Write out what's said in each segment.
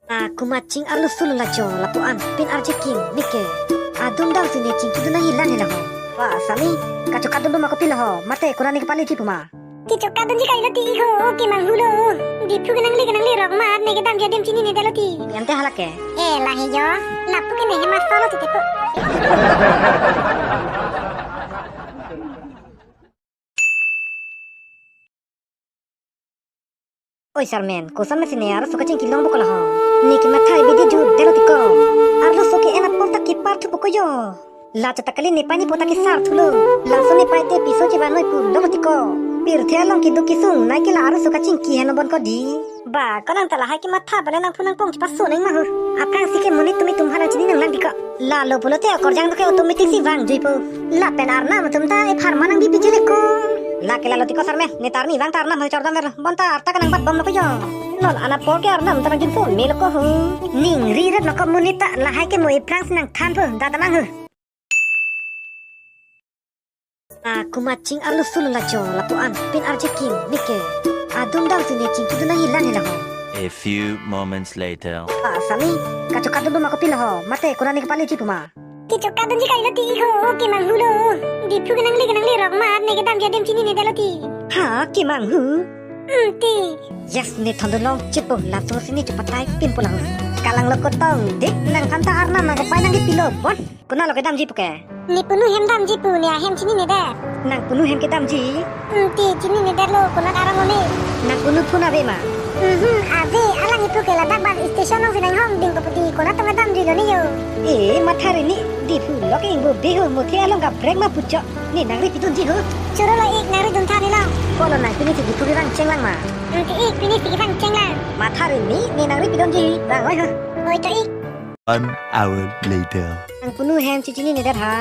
Aku macing alu sulu lajo lapuan pin arje king nike. Adum dang sini cing kidu na hilan hilah ho. Wah sami kacuk kadun dum aku pilih ho. Mate kurani kepali cipu ma. Kicok kadun jika ilati ho ki manghulo. Dipu kenang li rok mat ne gedam jadem sini ne daloti. Yante halake. Lahi jo. Lapu ke ne hemas solo titepu. Oi Charmen, kosan mesine aru suka cing kilong bukola ho. Niki mathai bidi ju deloti ko. Aru suki enak porta ki partu bukoyo. La chatakali ne pani pota ki sar thulo. La sone paite piso ci banoi pu lomoti ko. Pir thialong ki duki sung nai ki la aru suka cing ki heno bon ko di. Ba kanang tala hai ki matha bale nang punang pong ci paso nang ma ho. Apang sike moni tumi tumhana chini nang landi ko. La lo pulote korjang ke otomatik si wang juipo. La penar na matumta e pharma nang bi pijele ko. La ke la loti ko sarme netar ni wang tar nam hai chordam mer bonta arta kanang bat bom no ko yo. Lol anak por ke arnam tanang jin phone mil ko hu. Ning ri ret no ko munita la hai ke moi prang nang than phu da tanang hu. Aku macing alu sulu lajo lapuan pin arje king nike. Adum dang sini cing kidu na hilan hilah ho. A few moments later. Sami kacuk kadun dum aku pilih ho. Mate kurani kepali cipu ma. Kicok kadun jika ilati ho ki manghulo. Dipu kenang li rok mat ne gedam jadem sini ne daloti. Ha ki manghu. Ti. Yes ni thondolong cipu langsung sini cepatai pin pulang. Kalang loko tong dik nang thanta arna nang kepai nang dipilo bon. Kuna lo kedam jipu ke. Ni punu hem dam jipu ne hem sini ne da. Nang punu hem kedam ji. Ti sini ne dalo kuna arang ole. Nang punu puna be ma. Ave alang ipu ke ladak bas station nang sinang hong ding peti kuna tong dam ji lo ne yo. Mathari ni dipu lo ke ingbo beho mothi along ka break ma pucok. Ni nang ri pitun ji ho. Curo lo ik nari dun thani lo. Kolo nang pini si dipu rang ceng lang ma. Ti ik pini si rang ceng lang. Mathari ni nang ri pitun ji. Rang oi ho. Oi to ik. 1 hour later. Nang punu hem cicini ni dah ha.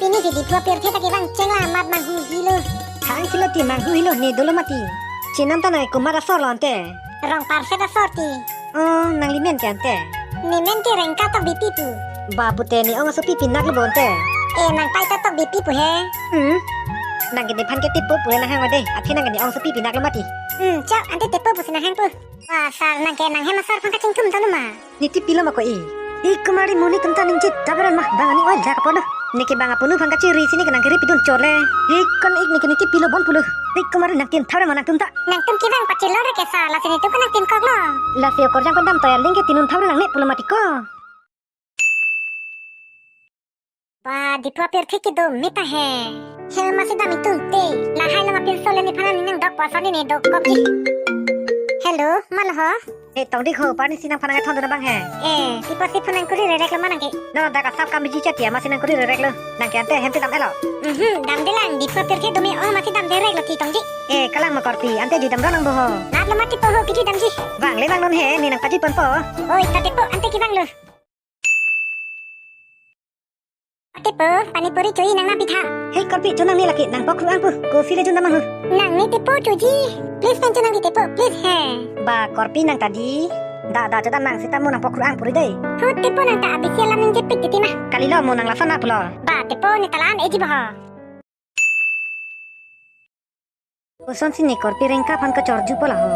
Pini si dipu pier theta ki rang ceng lang mat manghu hilo. Thang silo ti manghu hilo ni dolo mati. Cinam tanai kumara sor lo ante. Rong parse da sorti. Oh nang limen ke ante. Ni men ki reng ka tok bipipu. Babu te ni ong aso pipi nak lo bonte. Nang pai ta tok bipipu he. Nang gede pan ke tipu pule na hang wade. Athi nang gede ong so pipi nak lo mati. Cok ante tepo pu sinang hang pu. Wah sar nang ke nang he masar pang kacing tum tanu ma. Ni tipi lo mako i. Kumari muni tum taning cit tabaran mah bangani oi dak pono. Niki banga punu bang kaciri sini ke nang kiri pitun chorle. Kon niki ni tipi lo bon pulu. Kumari nang tin thawre mana tum ta. Nang tum ki bang pacil lo re ke sa la sini tu nang tin kok lo. La sio korjang pendam toya lingke tinun thawre nang ne pulu mati ko. Wah di pua pier thiki do mita he. Hel masih dami tunte. La hai lama pin sole ni phanan nang dok pasani ni dok koki. Hello malho. Tong dik ho pani sinang panang thon do bang he. Tipe si phanang kuri re rek lo manang ke. No da ka sap kam biji chatia masih nang kuri rek lo. Nang ke ante hem ti dam elo. Dam delang di pua pier thi do me oh masih dam derek lo ti tong ji. Kalang ma korpi ante di dam ro nang bo ho. Nat lo mati po ho kiti dam ji. Bang le bang non he ni nang paji pon po. Oi tate po ante ki bang lo. Tepo pani puri cuy nang na pitha. Hei korpi chonang ni laki nang pokru ang pu. Ko sile jun damang ho. Nang ni tepo cuji. Please pen chonang di tepo please he. Ba korpi nang tadi. Da chodam nang sitamu nang pokru ang puri dei. Ho tepo nang ta abisi alam nang jepit titi mah. Kali lo mo nang lasana pulo. Ba tepo ni talaan eji bah. Uson sini korpi rengka pan ko chorju pola ho.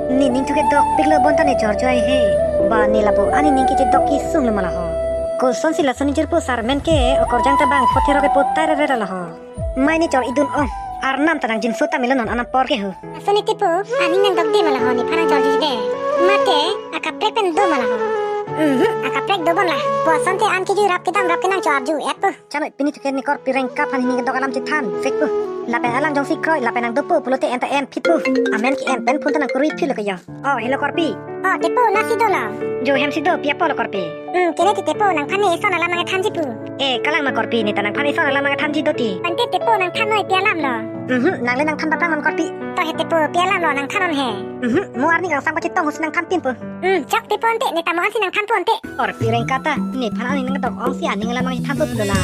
Ni ning chuke dok piglo bonta ne chorju ai he. Ba ni lapu ani ning ki dok ki sung lo mala ho. Koson sila soni jerpo sarmen ke okorjang tabang pothero ke potai re la ho. Mai ni chor idun on. Arnam tanang jin sota milonon anam por ke ho. Soni tepo ani nang dok de mala ho ni phana chorju de. Mate akaprek pen do mala ho. Akaprek do bon lah. Puasan te an ki ju rap ke nang chorju et po. Chanoi pini chuke ni korpi rengka pan ni dok alam chitan fek pu. Lapen alang jong sikroi lapen nang dopo pulote enta en pitu. Amen ki en pen punta nang kuri philo ke yo. Oh hello korpi. Oh tepo nasi do la. Jo hem sido pia polo korpi. Kene ti tepo nang phane son ala mang thanji pu. Kalang ma korpi ni tanang phane son ala mang thanji doti. Pante tepo nang thanoi pia lam lo. Nang le nang than batang non korpi. To he tepo pia lam lo nang thanon he. Muar ni kang sang pacit tong hus nang than pin pu. Chok tepo ante ni tamu asi nang than pu ante. Korpi rengka ta ni phan ani nang dok ong si ani ngala mang than pu pula.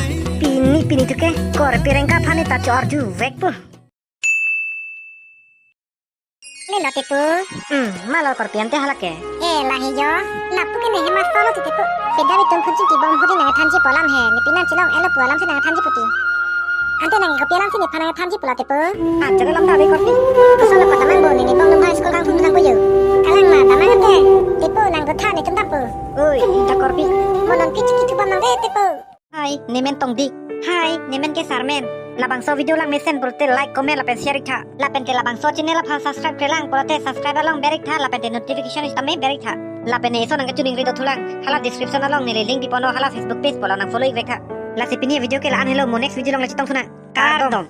Pini tuke korpi rengka phane ta chorju vek pu. Le lo tepo. Malo korpi ante halake. Lahi jo. Lapu ke ne he mas solo ti tepo. Sedawi tum phunchi ki bom hudi nang thanji polam he. Ni pinan chilong elo pualam se nang thanji puti. Ante nang ko pialang sini panang tham ji pula tepe. Aja dalam tabi korpi. Ko solo ko tamang bo ni bong lum high school kang phum nang ko yo. Kalang ma tamang ante. Tepe nang ko tha ni tum tapu. Oi, ita korpi. Monon kicu bam nang de tepe. Hai, nemen tong dik. Hai, nemen ke sarmen. Labang so video lang mesen purte like, comment, lapen share tha. Lapen ke labang so channel lapang subscribe ke lang purte subscribe along berik tha. Lapen te notification is tame berik tha. Lapen eso nang kecuning rido thulang. Hala description along nile link di pono hala Facebook page pola nang follow ik rekha. La sipini video ke la an hello mo next video long la chitong thuna. Kardom.